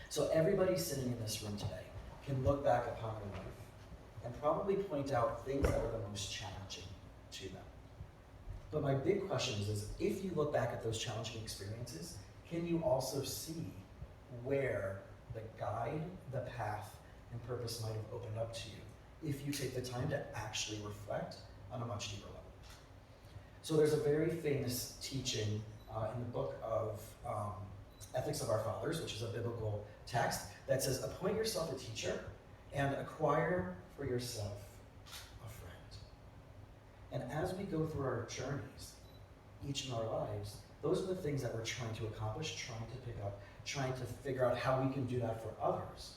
So everybody sitting in this room today can look back upon their life and probably point out things that were the most challenging to them. But my big question is if you look back at those challenging experiences, can you also see where the guide, the path, and purpose might have opened up to you if you take the time to actually reflect on a much deeper level? So there's a very famous teaching in the book of Ethics of Our Fathers, which is a biblical text, that says, appoint yourself a teacher and acquire for yourself a friend. And as we go through our journeys, each in our lives, those are the things that we're trying to accomplish, trying to pick up, trying to figure out how we can do that for others.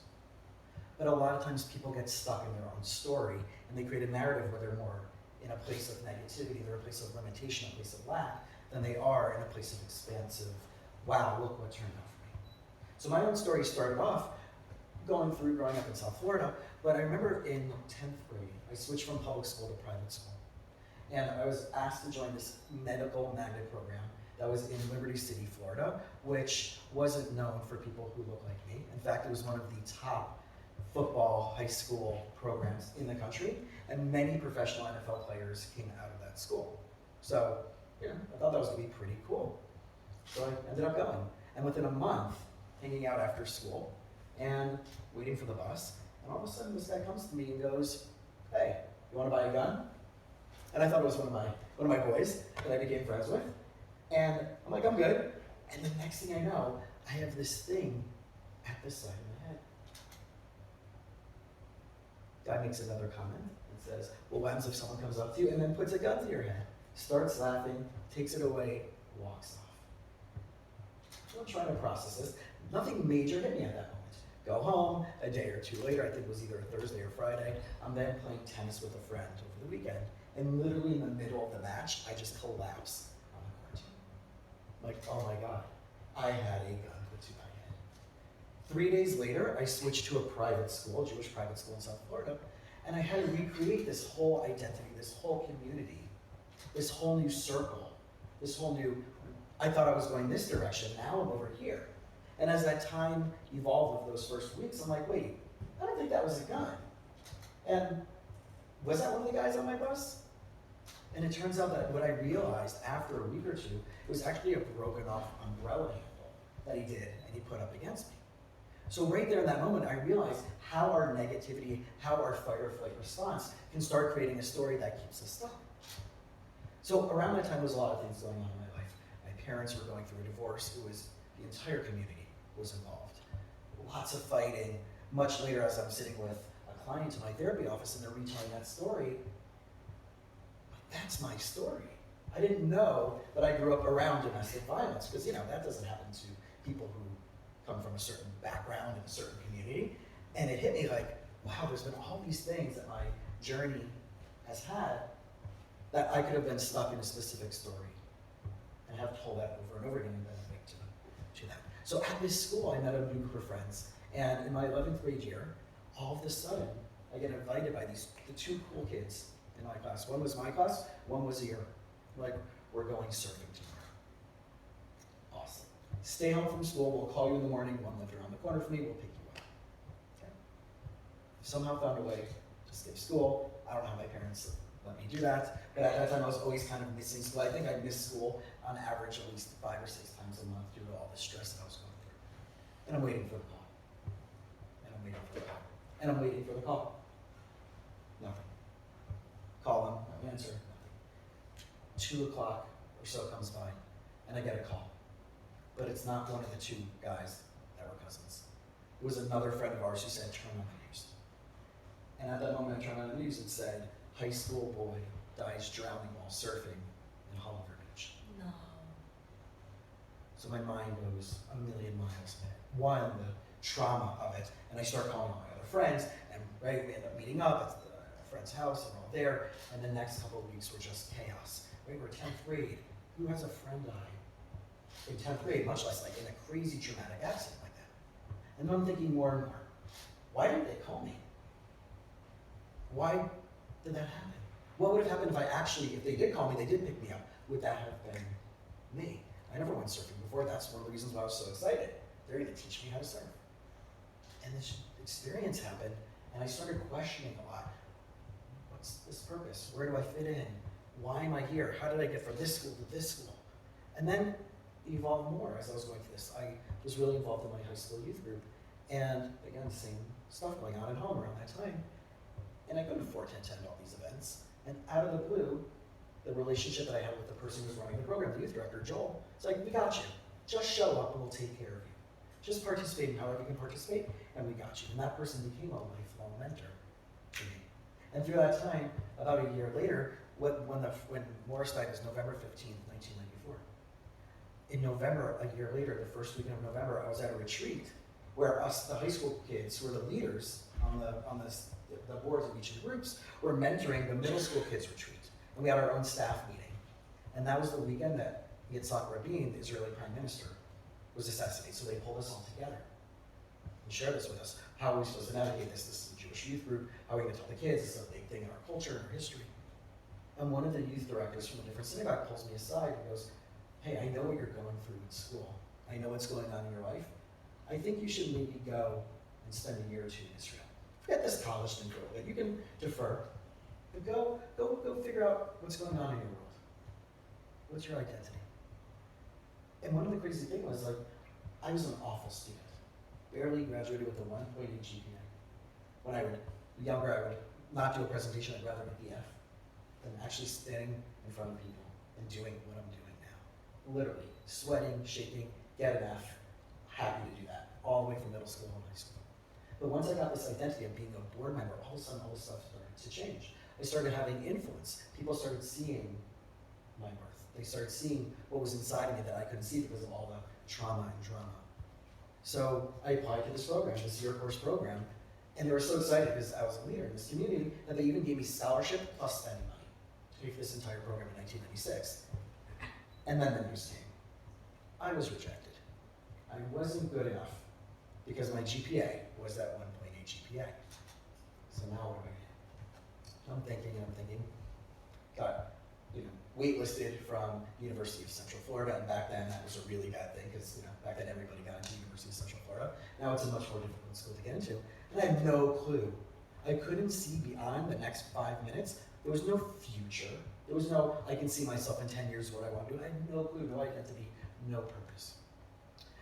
But a lot of times people get stuck in their own story, and they create a narrative where they're more in a place of negativity, they're a place of limitation, a place of lack, than they are in a place of expansive, wow, look what turned out for me. So my own story started off growing up in South Florida, but I remember in 10th grade, I switched from public school to private school. And I was asked to join this medical magnet program that was in Liberty City, Florida, which wasn't known for people who look like me. In fact, it was one of the top football high school programs in the country, and many professional NFL players came out of that school. So, I thought that was gonna be pretty cool. So I ended up going. And within a month, hanging out after school and waiting for the bus, and all of a sudden this guy comes to me and goes, hey, you wanna buy a gun? And I thought it was one of my boys that I became friends with. And I'm like, I'm good. And the next thing I know, I have this thing at the side of my head. Guy makes another comment and says, well, what happens if someone comes up to you and then puts a gun to your head? Starts laughing, takes it away, walks off. I'm trying to process this. Nothing major hit me at that moment. Go home, a day or two later, I think it was either a Thursday or Friday, I'm then playing tennis with a friend over the weekend. And literally in the middle of the match, I just collapse on the court. Like, oh my God, I had a gun put to my head. 3 days later, I switched to a private school, Jewish private school in South Florida, and I had to recreate this whole identity, this whole community, this whole new circle, this whole new, I thought I was going this direction, now I'm over here. And as that time evolved with those first weeks, I'm like, wait, I don't think that was a gun. And was that one of the guys on my bus? And it turns out that what I realized after a week or two, it was actually a broken off umbrella handle that he did and he put up against me. So right there in that moment, I realized how our negativity, how our fight or flight response can start creating a story that keeps us stuck. So around that time, there was a lot of things going on in my life. My parents were going through a divorce. It was, the entire community was involved. Lots of fighting. Much later, as I'm sitting with a client in my therapy office and they're retelling that story, that's my story. I didn't know that I grew up around domestic violence because, that doesn't happen to people who come from a certain background in a certain community. And it hit me like, wow, there's been all these things that my journey has had that I could have been stuck in a specific story and have told that over and over again and been a victim to that. So at this school, I met a new group of friends. And in my 11th grade year, all of a sudden, I get invited by the two cool kids in my class. One was my class, one was your. Like, we're going surfing tomorrow. Awesome. Stay home from school, we'll call you in the morning, one lived around the corner for me, we'll pick you up. Okay? Somehow found a way to skip school. I don't know how my parents let me do that, but at that time I was always kind of missing school. I think I missed school on average at least 5 or 6 times a month due to all the stress that I was going through. And I'm waiting for the call. And I'm waiting for the call. And I'm waiting for the call. Nothing. Call them, no answer, nothing. 2 o'clock or so comes by, and I get a call. But it's not one of the two guys that were cousins. It was another friend of ours who said, turn on the news. And at that moment I turned on the news, it said, high school boy dies drowning while surfing in Holliver Beach. No. So my mind goes a million miles ahead. One, the trauma of it, and I start calling all my other friends, and right, we end up meeting up at a friend's house, and we're all there, and the next couple of weeks were just chaos. Right, we're 10th grade. Who has a friend die in 10th grade, much less like in a crazy traumatic accident like that? And I'm thinking more and more, why didn't they call me? Why did that happen? What would have happened if they did call me, they did pick me up, would that have been me? I never went surfing before. That's one of the reasons why I was so excited. They're going to teach me how to surf. And this experience happened, and I started questioning a lot. What's this purpose? Where do I fit in? Why am I here? How did I get from this school to this school? And then it evolved more as I was going through this. I was really involved in my high school youth group, and again, the same stuff going on at home around that time. And I couldn't afford to attend all these events. And out of the blue, the relationship that I had with the person who was running the program, the youth director, Joel, it's like, we got you. Just show up and we'll take care of you. Just participate in however you can participate, and we got you. And that person became a lifelong mentor to me. And through that time, about a year later, when Morris died was November 15th, 1994. In November, a year later, the first weekend of November, I was at a retreat where us, the high school kids, who were the leaders on the boards of each of the groups, were mentoring the middle school kids retreat. And we had our own staff meeting. And that was the weekend that Yitzhak Rabin, the Israeli prime minister, was assassinated. So they pulled us all together and shared this with us. How are we supposed to navigate this? This is a Jewish youth group. How are we going to tell the kids? This is a big thing in our culture and our history. And one of the youth directors from a different synagogue pulls me aside and goes, hey, I know what you're going through in school. I know what's going on in your life. I think you should maybe go and spend a year or two in Israel. Forget this college thing for a little bit. You can defer. But go figure out what's going on in your world. What's your identity? And one of the crazy things was, like, I was an awful student. Barely graduated with a 1.8 GPA. When I was younger, I would not do a presentation. I'd rather get the F than actually standing in front of people and doing what I'm doing now. Literally, sweating, shaking, get an F, happy to do that, all the way from middle school and high school. But once I got this identity of being a board member, all of a sudden all this stuff started to change. I started having influence. People started seeing my worth. They started seeing what was inside of me that I couldn't see because of all the trauma and drama. So I applied to this program, this year course program, and they were so excited because I was a leader in this community that they even gave me scholarship plus spending money to pay for this entire program in 1996. And then the news came. I was rejected. I wasn't good enough because my GPA was that 1.8 GPA. So now what do I do? I'm thinking, got waitlisted from University of Central Florida, and back then that was a really bad thing because back then everybody got into University of Central Florida. Now it's a much more difficult school to get into, and I had no clue. I couldn't see beyond the next 5 minutes. There was no future. There was no, I can see myself in 10 years what I want to do. I had no clue, no identity, no purpose.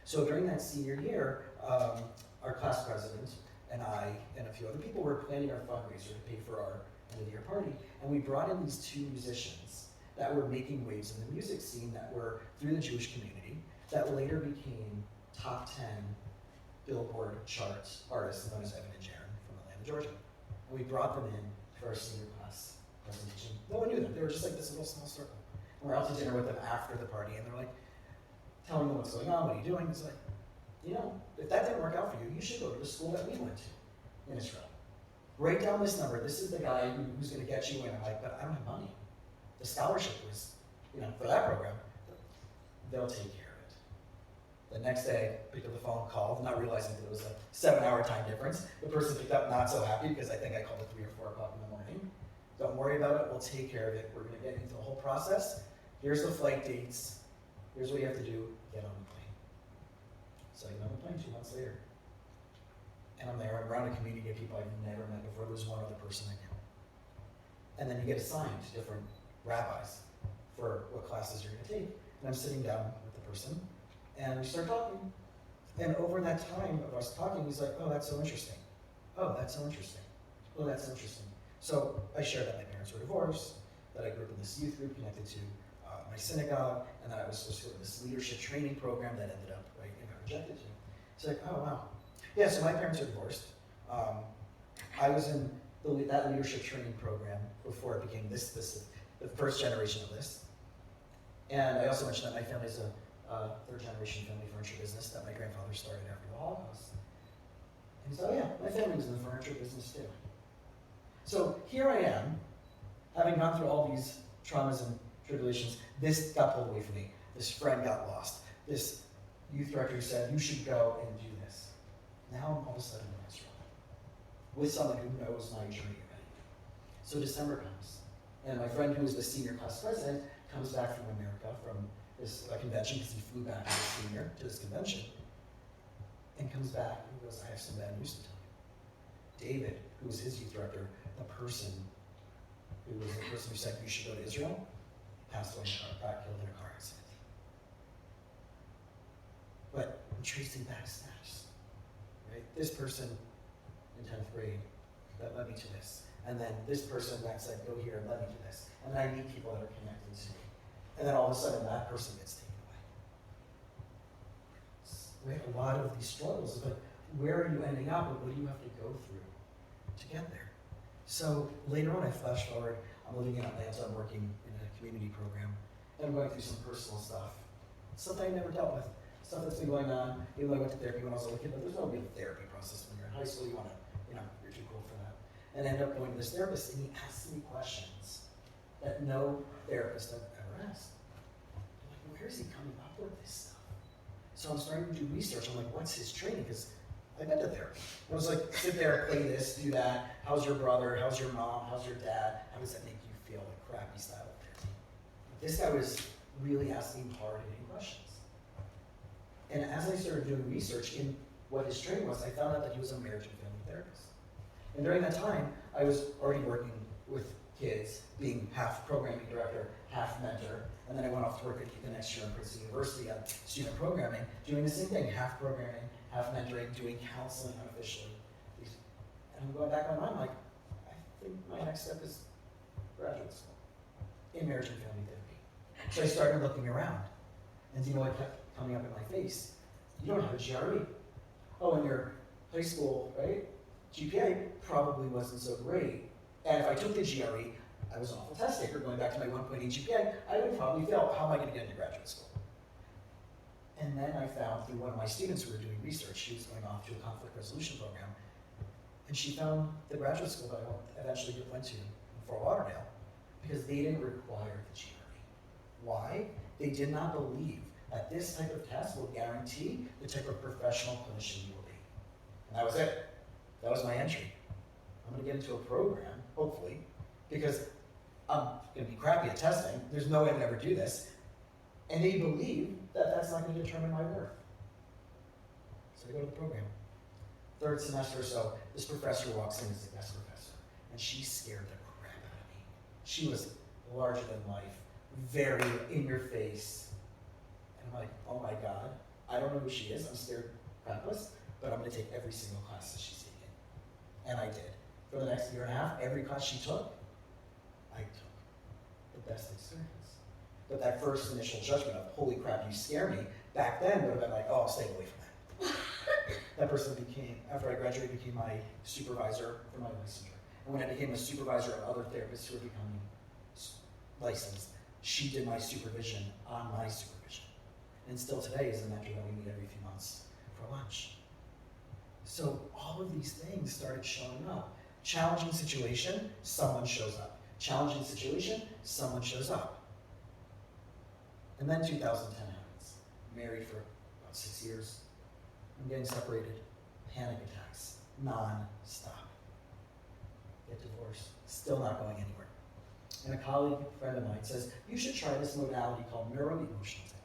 So during that senior year, our class president and I and a few other people were planning our fundraiser to pay for our end of the year party, and we brought in these two musicians that were making waves in the music scene that were through the Jewish community that later became top 10 Billboard chart artists known as Evan and Jaron from Atlanta, Georgia. And we brought them in for our senior class presentation. No one knew them. They were just like this little small circle. And we're out to dinner with them after the party, and they're like, telling them what's going on, what are you doing? It's like, if that didn't work out for you, you should go to the school that we went to in Israel. Write down this number. This is the guy who's going to get you in. I'm like, but I don't have money. The scholarship was, for that program. They'll take care of it. The next day, I picked up the phone, called, not realizing that it was a 7-hour time difference. The person picked up not so happy because I think I called at 3 or 4 o'clock in the morning. Don't worry about it. We'll take care of it. We're going to get into the whole process. Here's the flight dates. Here's what you have to do. Get on the plane. So I get on the plane 2 months later. And I'm there. I'm around a community of people I've never met before. There's one other person I knew. And then you get assigned to different rabbis for what classes you're going to take. And I'm sitting down with the person, and we start talking. And over that time of us talking, he's like, oh, that's so interesting. Oh, that's so interesting. Oh, that's so interesting. So I shared that my parents were divorced, that I grew up in this youth group connected to my synagogue, and that I was supposed to go to this leadership training program that ended up I got rejected to. He's like, oh, wow. Yeah, so my parents are divorced. I was in that leadership training program before it became the first generation of this. And I also mentioned that my family is a third-generation family furniture business that my grandfather started after the Holocaust. And so, yeah, my family was in the furniture business too. So here I am, having gone through all these traumas and tribulations. This got pulled away from me. This friend got lost. This youth director who said, you should go and do this. Now I'm all of a sudden in Israel with someone who knows my journey already. So December comes, and my friend who is the senior class president comes back from America from this convention because he flew back as a senior to this convention and comes back and he goes, I have some bad news to tell you. David, who was his youth director, the person who said you should go to Israel, passed away got killed in a car accident. But I'm tracing back steps, right? This person in 10th grade that led me to this. And then this person that said, go here and led me to this. And then I meet people that are connected to me. And then all of a sudden that person gets taken away. Right? A lot of these struggles, but where are you ending up and what do you have to go through to get there? So later on I flash forward, I'm living in Atlanta, I'm working in a community program, and I'm going through some personal stuff that I never dealt with. Stuff that's been going on, even though I went to therapy when I was a little kid, but there's no real therapy process when you're in high school, you want to, you're too cool for that. And I ended up going to this therapist, and he asked me questions that no therapist I've ever asked. I'm like, where is he coming up with this stuff? So I'm starting to do research. I'm like, what's his training? Because I've been to therapy. I was like, sit there, play this, do that. How's your brother? How's your mom? How's your dad? How does that make you feel? Like crappy style of therapy. This guy was really asking hard-hitting questions. And as I started doing research in what his training was, I found out that he was a marriage and family therapist. And during that time, I was already working with kids, being half programming director, half mentor, and then I went off to work at the next year in Princeton University on student programming, doing the same thing, half programming, half mentoring, doing counseling unofficially. And I'm going back on my mind, like, I think my next step is graduate school in marriage and family therapy. So I started looking around, and do you know what kept coming up in my face? You don't have a GRE. Oh, in your high school, right? GPA probably wasn't so great. And if I took the GRE, I was an awful test taker, going back to my 1.8 GPA, I would probably fail. How am I going to get into graduate school? And then I found through one of my students who were doing research, she was going off to a conflict resolution program, and she found the graduate school that I eventually went to in Fort Lauderdale, because they didn't require the GRE. Why? They did not believe that this type of test will guarantee the type of professional clinician you will be. And that was it. That was my entry. I'm going to get into a program, hopefully, because I'm going to be crappy at testing. There's no way I would ever do this. And they believe that that's not going to determine my worth. So I go to the program. Third semester or so, this professor walks in as the guest professor, and she scared the crap out of me. She was larger than life, very in your face. And I'm like, oh my God, I don't know who she is. I'm scared crapless, but I'm going to take every single class that she's taking. And I did. For the next year and a half, every class she took, I took the best experience. But that first initial judgment of, holy crap, you scare me, back then would have been like, oh, I'll stay away from that. That person became, after I graduated, became my supervisor for my licensure. And when I became a supervisor of other therapists who were becoming licensed, she did my supervision on my supervision. And still today is a mentor that we meet every few months for lunch. So all of these things started showing up. Challenging situation, someone shows up. Challenging situation, someone shows up. And then 2010 happens. Married for about 6 years. I'm getting separated. Panic attacks, non-stop. Get divorced, still not going anywhere. And a colleague, friend of mine, says, you should try this modality called Neuro emotional technique.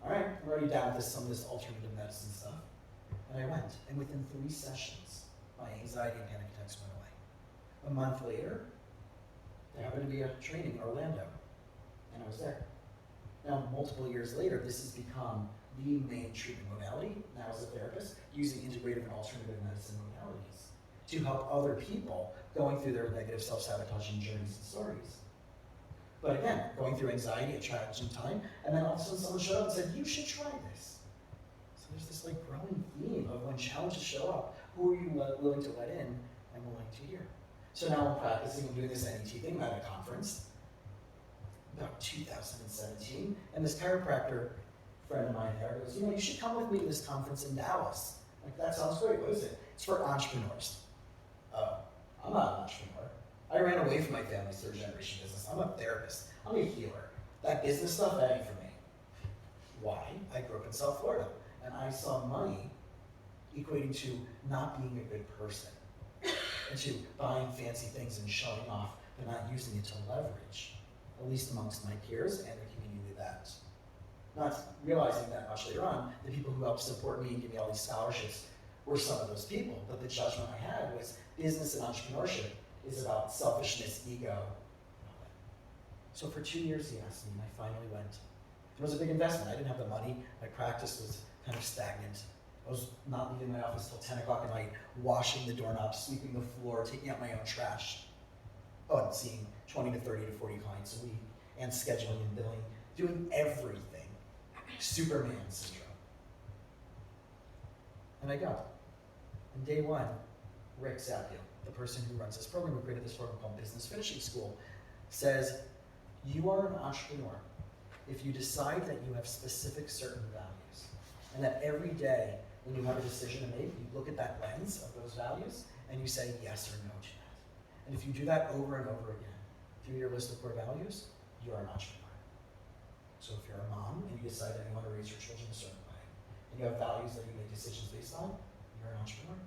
All right, I'm already down with some of this alternative medicine stuff. And I went, and within 3 sessions, my anxiety and panic attacks went away. A month later, there happened to be a training in Orlando, and I was there. Now, multiple years later, this has become the main treatment modality, now as a therapist, using integrative and alternative medicine modalities to help other people going through their negative self-sabotaging journeys and stories. But again, going through anxiety, a challenging time, and then all of a sudden someone showed up and said, you should try this. So there's this like growing theme of when challenges show up, who are you willing to let in and willing to hear? So now I'm practicing, I'm doing this NET thing, I'm at a conference, about 2017, and this chiropractor friend of mine there goes, you should come with me to this conference in Dallas. Like, that sounds great, what is it? It's for entrepreneurs. Oh, I'm not an entrepreneur. I ran away from my family's third generation business. I'm a therapist, I'm a healer. That business stuff, that ain't for me. Why? I grew up in South Florida, and I saw money equating to not being a good person, and to buying fancy things and showing off, but not using it to leverage, at least amongst my peers and the community that Not realizing that much later on, the people who helped support me and give me all these scholarships were some of those people. But the judgment I had was business and entrepreneurship is about selfishness, ego. So for 2 years he asked me, and I finally went. It was a big investment. I didn't have the money. My practice was kind of stagnant. I was not leaving my office till 10 o'clock at night, washing the doorknobs, sweeping the floor, taking out my own trash. Oh, and seeing 20 to 30 to 40 clients a week, and scheduling and billing, doing everything. Superman syndrome. And I go. And day one, Rick Zapio, the person who runs this program, who created this program called Business Finishing School, says, you are an entrepreneur if you decide that you have specific certain values, and that every day when you have a decision to make, you look at that lens of those values and you say yes or no to that. And if you do that over and over again through your list of core values, you're an entrepreneur. So if you're a mom and you decide that you want to raise your children a certain way, and you have values that you make decisions based on, you're an entrepreneur.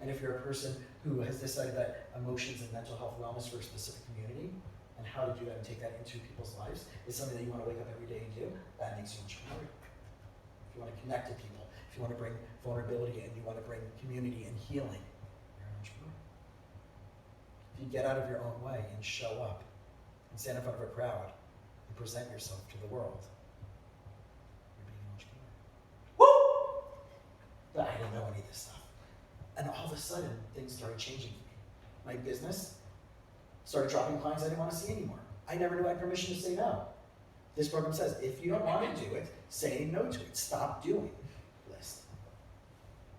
And if you're a person who has decided that emotions and mental health wellness for a specific community, and how to do that and take that into people's lives is something that you want to wake up every day and do, that makes you entrepreneurial. If you want to connect to people, if you want to bring vulnerability and you want to bring community and healing, you're an entrepreneur. If you get out of your own way and show up and stand in front of a crowd and present yourself to the world, you're being an entrepreneur. Woo! But I didn't know any of this stuff. And all of a sudden, things started changing for me. My business started dropping clients I didn't want to see anymore. I never knew I had permission to say no. This program says, if you don't want to do it, say no to it. Stop doing list.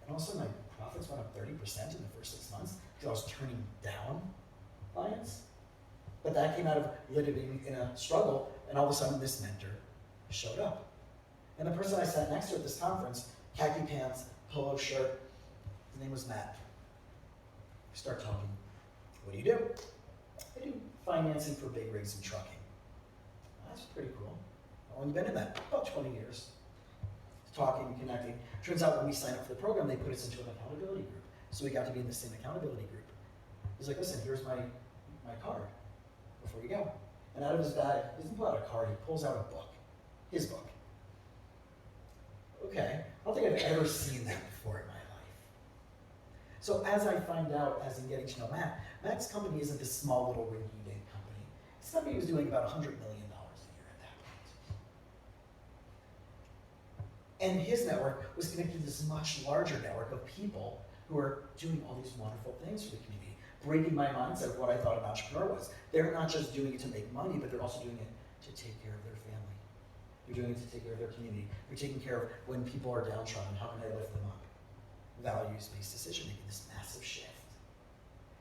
And all of a sudden, my profits went up 30% in the first 6 months because I was turning down clients. But that came out of living in a struggle, and all of a sudden, this mentor showed up. And the person I sat next to at this conference, khaki pants, polo shirt, his name was Matt. We start talking. What do you do? I do financing for big rigs and trucking. That's pretty cool. How long have you been in that? About 20 years. Talking, connecting. Turns out when we signed up for the program, they put us into an accountability group. So we got to be in the same accountability group. He's like, listen, here's my card before you go. And out of his bag, he doesn't pull out a card, he pulls out a book. His book. Okay, I don't think I've ever seen that before in my life. So as I find out, as I'm getting to know Matt's company isn't this small little rinky-dink company. His company was doing about $100 million a year at that point. And his network was connected to this much larger network of people who are doing all these wonderful things for the community, breaking my mindset of what I thought an entrepreneur was. They're not just doing it to make money, but they're also doing it to take care of their family. They're doing it to take care of their community. They're taking care of when people are downtrodden, how can I lift them up? Values-based decision-making, this massive shift.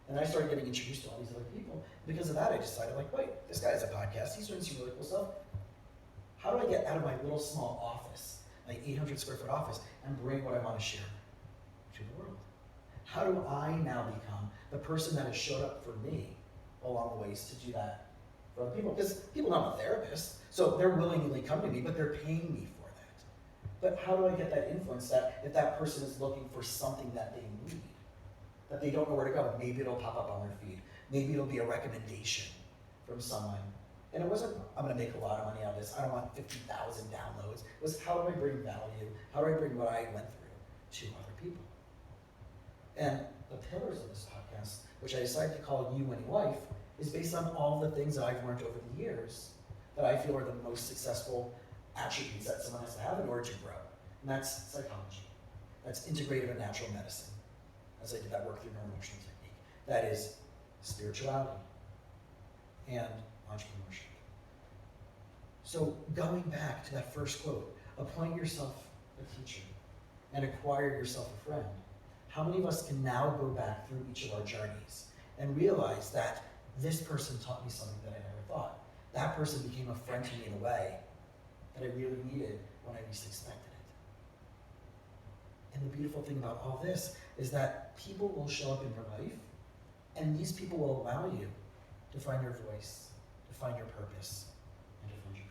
And I started getting introduced to all these other people. Because of that, I decided, like, wait, this guy has a podcast. He's doing some really cool stuff. How do I get out of my little small office, my 800 square foot office, and bring what I want to share to the world? How do I now become the person that has showed up for me along the ways to do that for other people? Because people know I'm a therapist, so they're willingly coming to me, but they're paying me for that. But how do I get that influence that if that person is looking for something that they need, that they don't know where to go, maybe it'll pop up on their feed. Maybe it'll be a recommendation from someone. And it wasn't, I'm gonna make a lot of money out of this. I don't want 50,000 downloads. It was, how do I bring value? How do I bring what I went through to other people? And the pillars of this podcast, which I decided to call You and Your Life, is based on all the things that I've learned over the years that I feel are the most successful attributes that someone has to have in order to grow. And that's psychology. That's integrative and natural medicine, as I did that work through neuroemotional technique. That is spirituality and entrepreneurship. So going back to that first quote, appoint yourself a teacher and acquire yourself a friend. How many of us can now go back through each of our journeys and realize that this person taught me something that I never thought. That person became a friend to me in a way that I really needed when I least expected it. And the beautiful thing about all this is that people will show up in your life, and these people will allow you to find your voice, to find your purpose, and to find your